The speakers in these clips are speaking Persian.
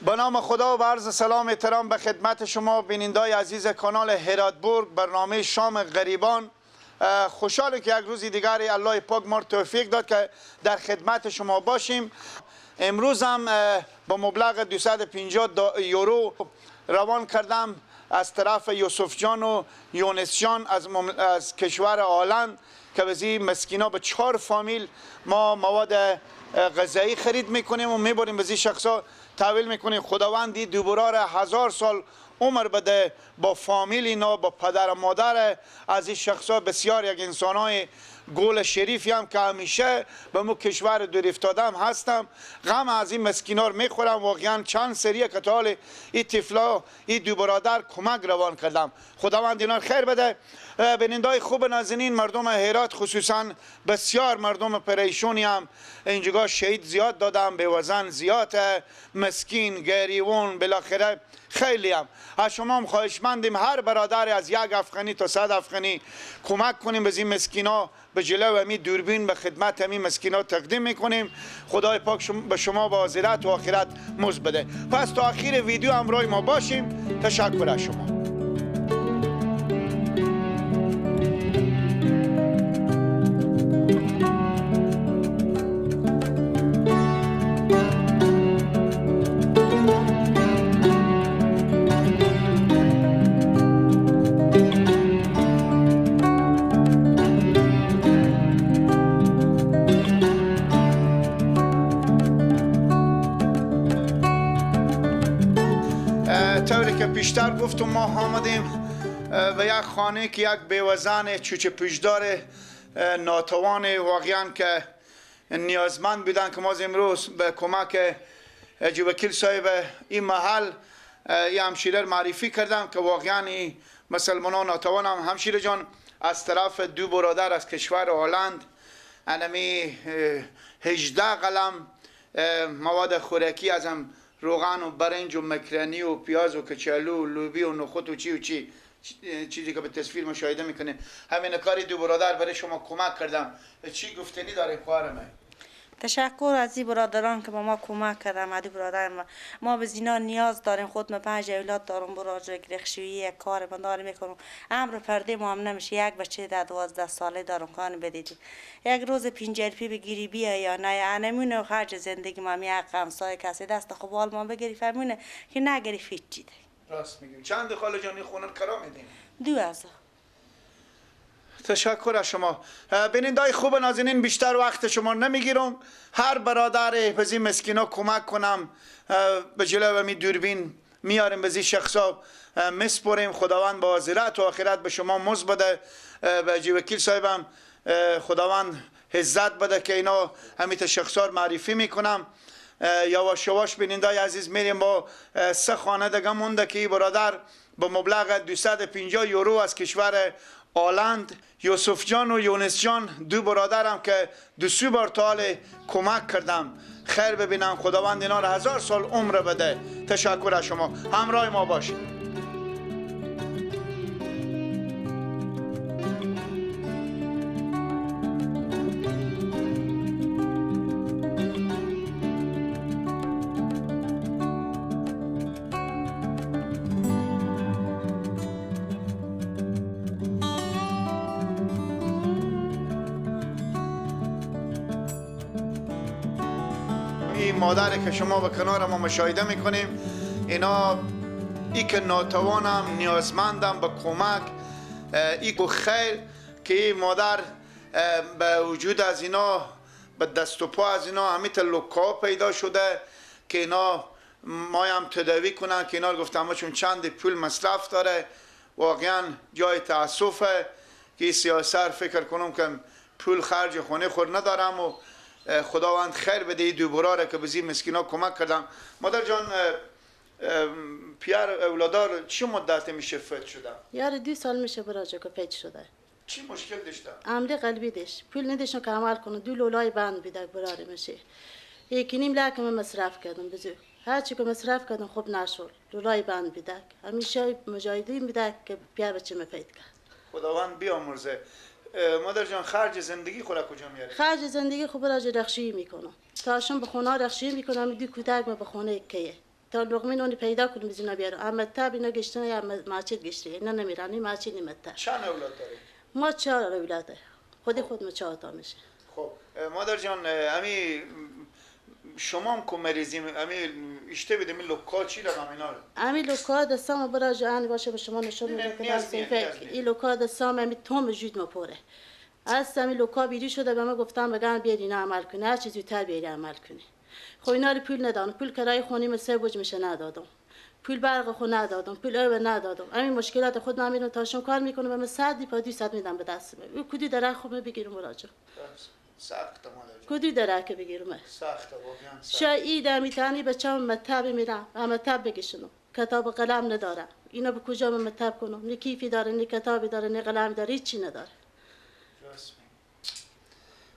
به نام خدا و عرض سلام احترام به خدمت شما بینندگان عزیز کانال هراتبورگ برنامه شام غریبان. خوشحالم که یک روز دیگر الله پاک ما توفیق داد که در خدمت شما باشیم. امروز هم با مبلغ 250 یورو روان کردم از طرف یوسف جان و یونس جان از کشور هلند که بزی مسکینا به 4 فامیل ما مواد غذایی خرید میکنیم و میبریم بزی شخصا تحویل میکنیم. خداوندی دوباره 1000 سال عمر بده با فامیل اینا، با پدر و مادر از این شخصا. بسیار یک انسانای گول شریفی هم که همیشه به مو کشور دور افتاده هم هستم. غم از این مسکینا رو میخورم. واقعا چند سریه که تا حال این طفلا این دو برادر کمک روان کردم. خداوند اینا خیر بده. بینندگان خوب نازنین، مردم هرات خصوصا بسیار مردم پریشونی هم اینجا شهید زیاد دادم، به وزن زیاد، مسکین گریوان، بالاخره خیلی هم از شما هم خواهشمندیم هر برادر از 1 افغانی تا 100 افغانی کمک کنیم به این مسکینا. به جلو امی دوربین به خدمت امی مسکینا تقدیم میکنیم. خدای پاک به شما با آخرت و آخرت مزد بده. پس تا آخر ویدیو همراه ما باشیم. تشکر از شما. طوری که پیشتر گفتم ما آمدیم و یک خانه که یک بیوزن چوچه پوشدار ناتوان واقعا که نیازمند بودن که ما امروز به کمک وکیل صاحب این محل یه همشیره معرفی کردم که واقعا این مسلمانان ناتوان هم. همشیره جان از طرف 2 برادر از کشور هلند انمی 18 قلم مواد خوراکی از هم روغن و برنج و مکرانی و پیاز و کچالو و لوبی و نخود و چی چیزی که به تصویر مشاهده میکنه. همین کاری 2 برادر برای شما کمک کردم. چی گفتنی داره خواهرم؟ تشکر از این برادران که با ما کمک کردن. عدی برادر ما به زینا نیاز داریم. خود ما 5 اولاد دارم. براجه گرخشویی یک کار من دارم میکنم. امر پرده ما هم نمیشه. یک بچه 12 ساله دارم کان بدید. یک روز 5 الفی بگیری بیا یا نه انمونه خرج زندگی ما یک همسایه کسی دست خوبال ما بگیری فهمونه که نگیری فیچیده. راست میگیم. چند خاله جانی خونه کرا میدین؟ 2000. تشکر از شما. بینندگان خوب نازنین، بیشتر وقت شما نمیگیرم. هر برادر به این مسکینا کمک کنم به جلو می دوربین میاریم به این شخصا مسپریم. خداوند با آخرت و آخرت به شما مزد بده. به وکیل صاحبم خداوند عزت بده که اینا همیت شخصا معرفی میکنم. یواش یواش بینندگان عزیز میریم. با 3 خانه دیگه مونده که این برادر با مبلغ 250 یورو از کشور هلند یوسف جان و یونس جان 2 برادرم که 2 بار تا حال کمک کردم. خیر ببینم. خداوند اینا را 1000 سال عمر بده. تشکر از شما. همراه ما باشید. این مادری که شما به کنار ما مشاهده میکنیم اینا ای که ناتوانم نیازمندم به کمک ای خیر که این مادر به وجود از اینا به دست و پا از اینا همیت لکا پیدا شده که اینا ما هم تداوی کنن که اینا گفتم چون چند پول مصرف داره. واقعا جای تاسفه که سیاست فکر کنم که پول خرج خونه خور ندارم و خداوند خیر بده. 2 برادر که به این مسکینا کمک کردم. مادر جان پیر اولادار چی مدت میشه فوت شده؟ یار 2 سال میشه براجه که فوت شده. چی مشکل داشته؟ عملی قلبی داشت. پول نداشتن که عمل کنه. 2 لولای بند بیدک براره میشه. 1.5 لک من مصرف کردم بزو. هر چی که مصرف کردم خوب نشد. لولای بند بیدک. همیشه مجاهدین بیدک که پیر بچه مفید کرد. خداوند بیامرزه. مادر جان خرج زندگی خود کجا میاری؟ خرج زندگی خوب راجع رخشی میکنم. تاشم به خونه رخشی میکنم. 2 کودک ما به خونه کیه. تا لقمه نونی پیدا کنیم از اینا بیارم. اما تب اینا گشتن یا ماچید گشتی اینا نمیرن این ماچید نیمته. چند اولاد داری؟ ما 4 اولاده. خود ما 4 تا میشه. خب مادر جان امی شما هم که مریضیم امی اشته بدیم این لوکا چی رقم اینا رو؟ امی لوکا دستام برای جان باشه به شما نشون میده که دست این لوکا دستام امی توم جود مپوره. از امی لوکا بیری شده به من گفتم بگن بیار اینا عمل کنی هر چیزی زودتر بیاری عمل کنی. خب اینا رو پول ندادم پول کرایه خونیم 3 بوج میشه ندادم. پول برق خود ندادم پول آب ندادم همین مشکلات خود من میرم تاشون کار میکنم و من 100 دیپا 200 میدم به دست من او کدی داره خوب بگیرم مراجع سخت مادر جان کدی داره که بگیرم سخت واقعا سخت شاید میتونی بچه‌م مطب میرم اما مطب بکشونم کتاب و قلم نداره اینا به کجا من مطب کنم نه کیفی داره نه کتابی داره نه قلمی داره هیچ چی نداره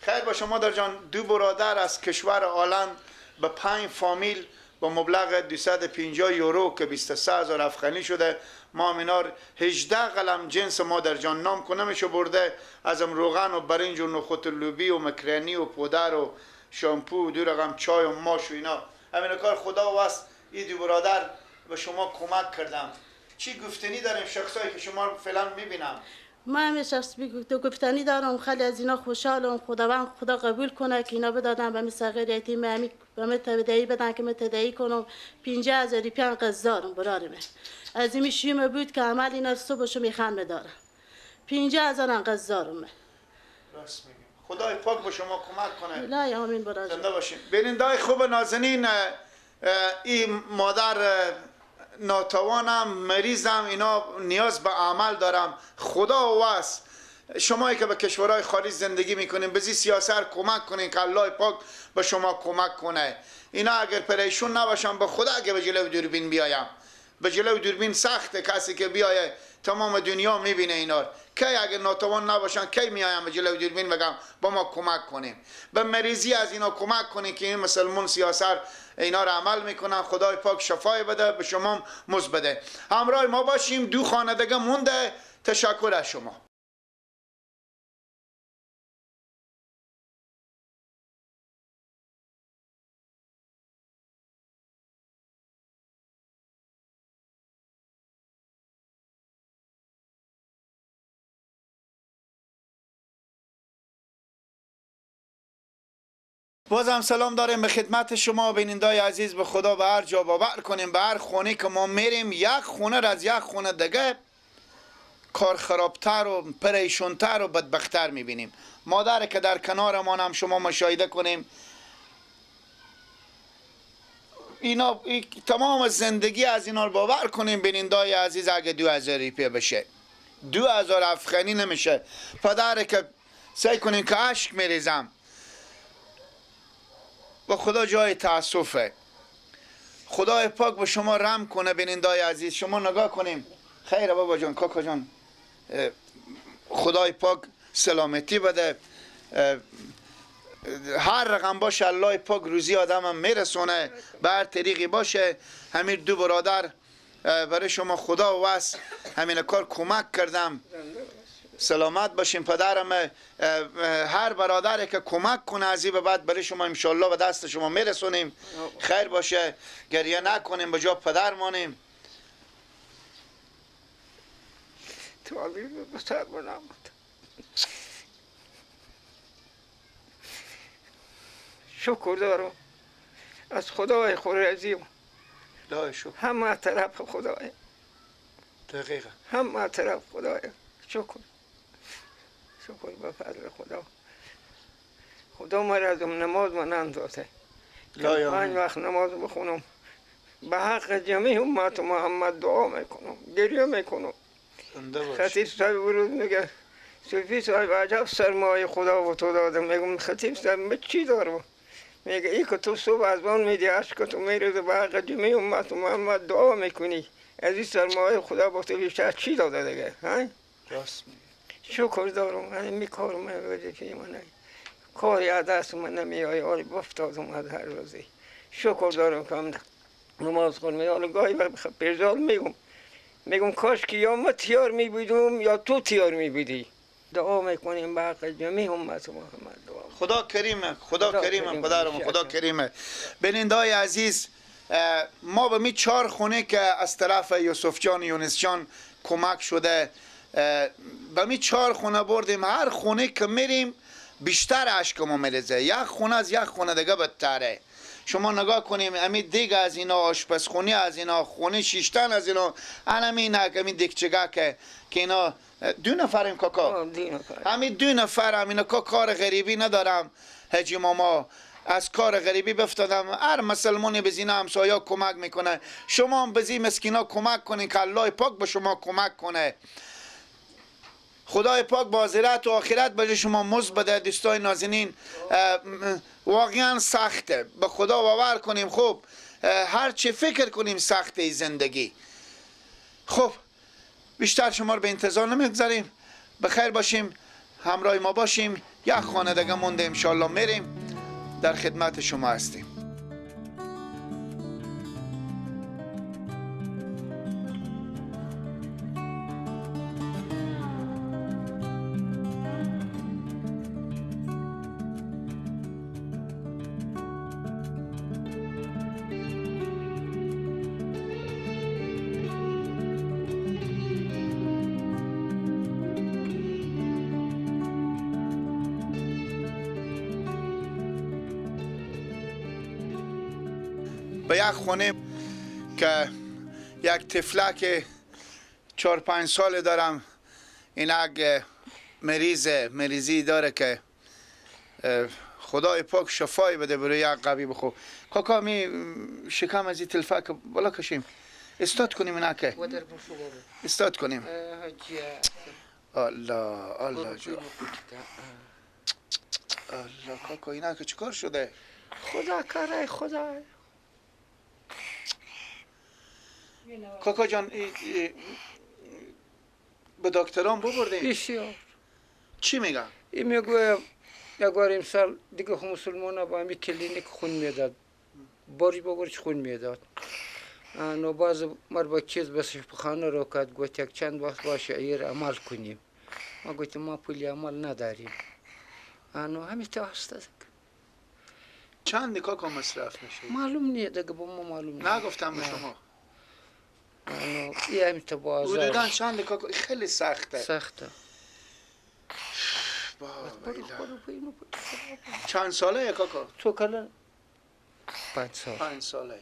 خیر باشه مادر جان دو برادر از کشور آلند به 5 فامیل با مبلغ 250 یورو که 23,000 افغانی شده ما مینار 18 قلم جنس مادر جان نام کنمشو برده ازم روغن و برنج و نخود لوبی و مکرنی و پودر و شامپو و 2 رقم چای و ماش و اینا همین کار خدا واسه این دو برادر به شما کمک کردم چی گفتنی داریم شخصایی که شما فعلا میبینم ما همیشه تو گفتنی دارم خیلی از اینا خوشحالم خداوند خدا قبول کنه که اینا بدادن به صغیر یتیم همی به من تدایی بدن که من تدایی کنم 50,000 روپیه قزارم برای من از این شیمه بود که عمل اینا صبحشو میخوان بدارم 50,000 قزارم من راست میگم خدای پاک به شما کمک کنه لا یا امین برای زنده باشین بینندای خوب نازنین این مادر ناتوانم مریضم اینا نیاز به عمل دارم خدا واس شمایی که به کشورهای خارج زندگی میکنین بزی سیاست کمک کنین که الله پاک به شما کمک کنه اینا اگر پریشون نباشن به خدا اگه به جلو دوربین بیایم به جلو دوربین سخته کسی که بیایه تمام دنیا میبینه اینا کی اگر ناتوان نباشن کی میایم به جلو دوربین بگم با ما کمک کنیم به مریضی از اینا کمک کنین که این مسلمون سیاست اینا را عمل میکنن خدای پاک شفای بده به شما مزد بده همراه ما باشیم 2 خانواده مونده تشکر از شما بازم سلام داریم به خدمت شما بینندای عزیز به خدا به هر جا باور کنیم به هر خونه که ما میریم یک خونه از یک خونه دیگه کار خرابتر و پریشونتر و بدبختر میبینیم مادر که در کنارمان هم شما مشاهده کنیم اینا تمام زندگی از اینا رو باور کنیم بینندای عزیز اگه 2,000 روپیه بشه 2,000 افغانی نمیشه پدر که سعی کنیم که اشک میریزم و خدا جای تأسفه خدای پاک به شما رحم کنه بینندای عزیز شما نگاه کنیم خیره بابا جان کاکا جان خدای پاک سلامتی بده هر رقم باشه الله پاک روزی آدم هم میرسونه به هر طریقی باشه همین 2 برادر برای شما خدا وس همین کار کمک کردم سلامت باشین پدرم هر برادری که کمک کنه از این به بعد برای شما انشالله به دست شما میرسونیم خیر باشه گریه نکنیم به جا پدر مانیم تعبیر بسر بنامد شکر دارم از خدای خورزیم لای شکر همه طرف خدای دقیقا همه طرف خدای شکر به فضل خدا خدا مرا از نماز من اندازه لا 5 وقت نماز بخونم به حق جمعی امت محمد دعا میکنم گریه میکنم خطیب صاحب ورود میگه صوفی صاحب عجب سرمایه خدا و تو داده میگم خطیب صاحب من چی دارم میگه ای که تو صبح از بان میدی عشق تو میریزه به حق جمعی امت محمد دعا میکنی از این سرمایه خدا با تو بیشتر چی داده دیگه راست شکر دارم همین کارم وظیفه منه کاری از دست من نمیآید آری بافتادم از هر روزی شکر دارم که هم نماز خونم حالا گاهی برزال میگم کاش که یا ما تیار میبودم یا تو تیار میبودی دعا میکنیم به حق جمعی امت محمد دعا خدا کریمه خدا کریمه پدرم خدا کریمه بینندای عزیز ما به می 4 خونه که از طرف یوسف جان یونس جان کمک شده به می 4 خونه بردیم. هر خونه که میریم بیشتر اشک ما میریزه، یک خونه از یک خونه دیگه بدتره. شما نگاه کنیم امی دیگ از اینا، آشپزخونه از اینا، خونه شیشتن از اینا، همین دیگچگاه که اینا 2 نفریم کاکا، همین 2 نفر همین کار غریبی ندارم. حجی ماما از کار غریبی بفتادم. هر مسلمانی به زینا همسایا کمک میکنه، شما هم به زی مسکینا کمک کنین که الله پاک به شما کمک کنه. خدای پاک با حضرت و آخرت به شما مزد بده. دوستای نازنین واقعا سخته، به خدا باور کنیم. خب هر چی فکر کنیم سخته زندگی. خب بیشتر شما رو به انتظار نمیگذاریم، بخیر باشیم، همراه ما باشیم. یک خانه دیگه مونده، انشالله میریم، در خدمت شما هستیم. به یک خونه که یک طفلک 4-5 ساله دارم، اینک مریضی داره که خدای پاک شفای بده برای یک قوی بخو. کاکا می شکم از این تلفک بالا کشیم، استاد کنیم اینکه استاد کنیم. الله جا الله کاکا اینکه چیکار شده؟ خدا کاره خدا. کاکا جان به دکتران ببردیم؟ بسیار. چی میگن؟ این میگویم یک بار امسال دیگه مسلمان ها با همی کلینیک خون میداد، باری خون میداد. نو باز مر با چیز بسش پخانه رو کد گوت یک چند وقت با شعیر عمل کنیم. ما گوتیم ما پولی عمل نداریم. نو همی تو هسته. چند کاکا مصرف میشه؟ معلوم نیست دیگه، با ما معلوم نیست. نگفتم به شما. این همی تو بازار. حدوداً چند کاکا؟ خیلی سخته. سخته. چند ساله کاکا؟ تو کلا 5 سال. 5 ساله.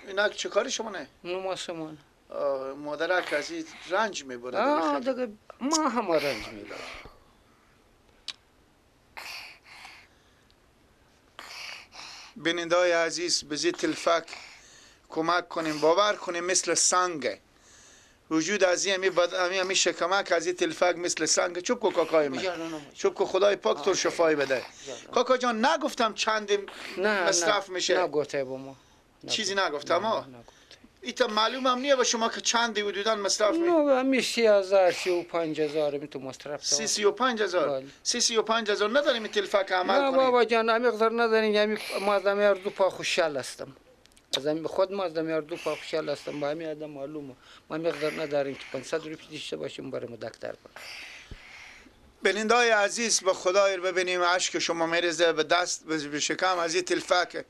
اینا چه کاری شما نه؟ نماسمان. مادرک از این رنج میبره. دیگه ما هم رنج میبره. بینندای عزیز به زی تلفک کمک کنیم، باور کنیم مثل سنگه وجود از این شکمک از این تلفک مثل سنگ. چوب کو کاکای من، چوب کو خدای پاک تو شفای بده. کاکا جان نگفتم چند مصرف میشه؟ نگفته با ما چیزی نگفتم ها. ایتا معلوم هم نیه به شما که چندی حدوداً مصرف میشه؟ نه همی 30,000 35,000 می تو مصرف 35,000 35,000 نداریم این تلفک عمل کنیم؟ نه بابا جان همی قدر نداریم. همی ما از همی اردو پا خوشحال هستم، از همی خود ما از همی اردو پا خوشحال هستم. با همی آدم معلومه ما همی قدر نداریم که 500 روپیه داشته باشیم برای دکتر کنیم. بینندای عزیز به خدای ببینیم اشک شما میرزه به دست به شکم از این تلفک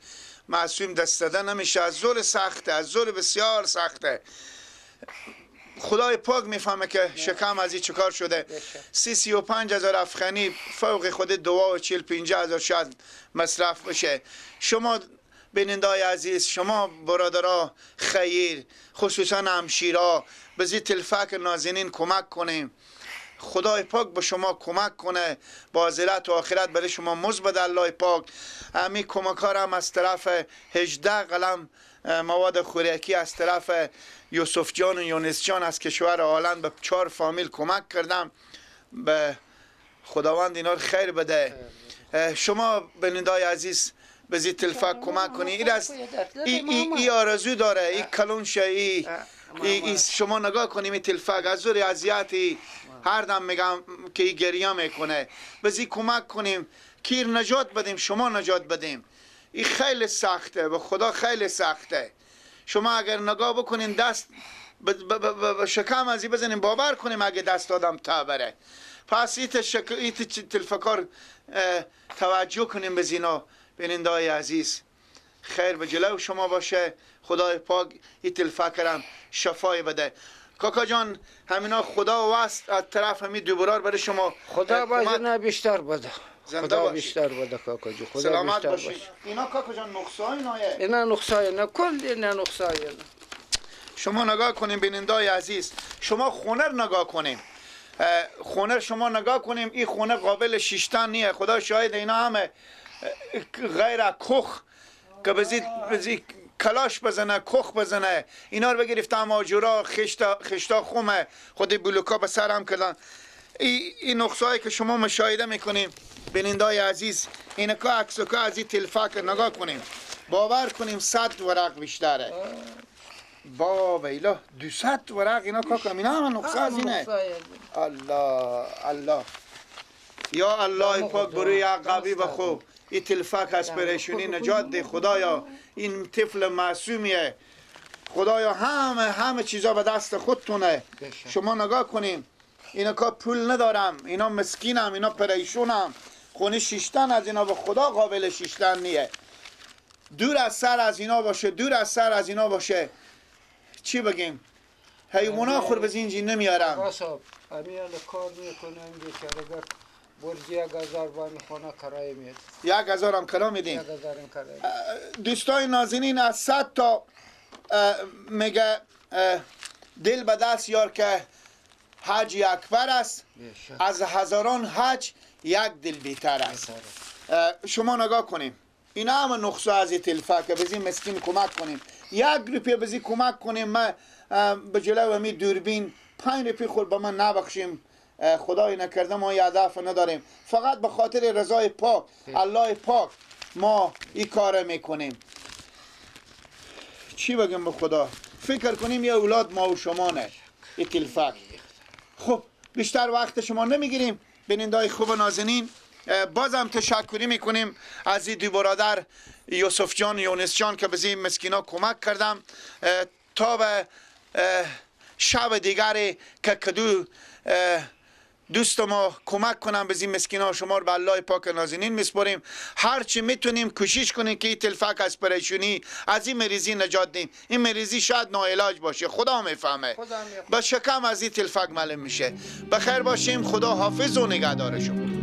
معصوم دست داده نمیشه. از زور سخته، از زور بسیار سخته. خدای پاک میفهمه که شکم از این چکار شده. 35,000 افغانی فوق خود دوا و 40-50,000 شاید مصرف بشه. شما بینندای عزیز، شما برادرها خیر، خصوصا همشیرا، به زی تلفک نازنین کمک کنیم. خدای پاک به شما کمک کنه، با حضرت و آخرت برای شما مزد بده الله پاک. همین کمکار هم از طرف 18 قلم مواد خوراکی از طرف یوسف جان و یونس جان از کشور هلند به 4 فامیل کمک کردم. به خداوند اینا رو خیر بده. شما بینندای عزیز به زی تلفک کمک کنی. این آرزو داره، این کلونشه، این شما نگاه کنیم این تلفک از زور اذیتی هر دم میگم که این گریه میکنه. بزی کمک کنیم، کیر نجات بدیم، شما نجات بدیم. این خیلی سخته، به خدا خیلی سخته. شما اگر نگاه بکنین دست به شکم ازی بزنیم، باور کنیم اگه دست آدم تا بره. پس این تلفکار توجه کنیم به زینا بینندای عزیز. خیر به جلو شما باشه. خدای پاک این تلفکرم شفای بده. کاکا جان همینا خدا وست از طرف همین دوبرار برای شما خدا باید بیشتر بده. زنده خدا باشی. بیشتر بده کاکا جو. خدا سلامت بیشتر باشی. باشه. اینا کاکا جان نقصای نایه. اینا نقصای نه، کل اینا نقصای نه. شما نگاه کنیم بینندای عزیز، شما خونر نگاه کنیم، خونر شما نگاه کنیم، این خونه قابل شیشتن نیه. خدا شاید اینا همه غیر کخ که بزی کلاش بزنه، کخ بزنه، اینا رو بگرفتم آجورا خشتا خومه خود بلوکا به سرم کردن. این نقصهایی که شما مشاهده میکنیم بینندای عزیز، اینکا عکسکا از این تلفک نگاه کنیم، باور کنیم 100 ورق بیشتره. با ویلا 200 ورق اینا کاکا، اینا همه نقصه از اینه. الله الله یا الله پاک بروی عقبی بخو این تلفک از پریشونی نجات ده خدایا. این طفل معصومیه خدایا، همه چیزا به دست خودتونه. شما نگاه کنیم اینا که پول ندارم، اینا مسکینم، اینا پریشونم، خونه شیشتن از اینا به خدا قابل شیشتن نیه. دور از سر از اینا باشه، دور از سر از اینا باشه. چی بگیم؟ حیوانا خور به اینجی نمیارم. آقا صاحب امیال کار میکنم بیچاره برجی 1000 بانی خونه کرایه میاد. 1000 هم کرا میدین. 1000 هم کرایه. دوستای نازنین از 100 تا میگه دل به دست یار که حج اکبر است، از هزاران حج یک دل بیتر است. شما نگاه کنیم اینا همه نقصه از تلفه که بزین مسکین کمک کنیم. 1 روپیه بزین کمک کنیم. من به جلو همی دوربین 5 روپیه خود به من نبخشیم. خدای نکرده ما یه هدف نداریم، فقط به خاطر رضای پاک الله پاک ما این کار میکنیم. چی بگم به خدا؟ فکر کنیم یه اولاد ما و شمانه این تلفک. خب بیشتر وقت شما نمیگیریم بینندای خوب نازنین. بازم تشکری میکنیم از این دو برادر یوسف جان یونس جان که به این مسکینا کمک کردم. تا به شب دیگری که کدو دوست ما کمک کنم به این مسکینا، شما رو به الله پاک نازنین میسپاریم. هر چی میتونیم کوشش کنیم که این تلفک از پریشونی از این مریضی نجات دیم. این مریضی شاید ناعلاج باشه، خدا میفهمه، با شکم از این تلفک معلوم میشه. بخیر باشیم، خدا حافظ و نگهدار شما.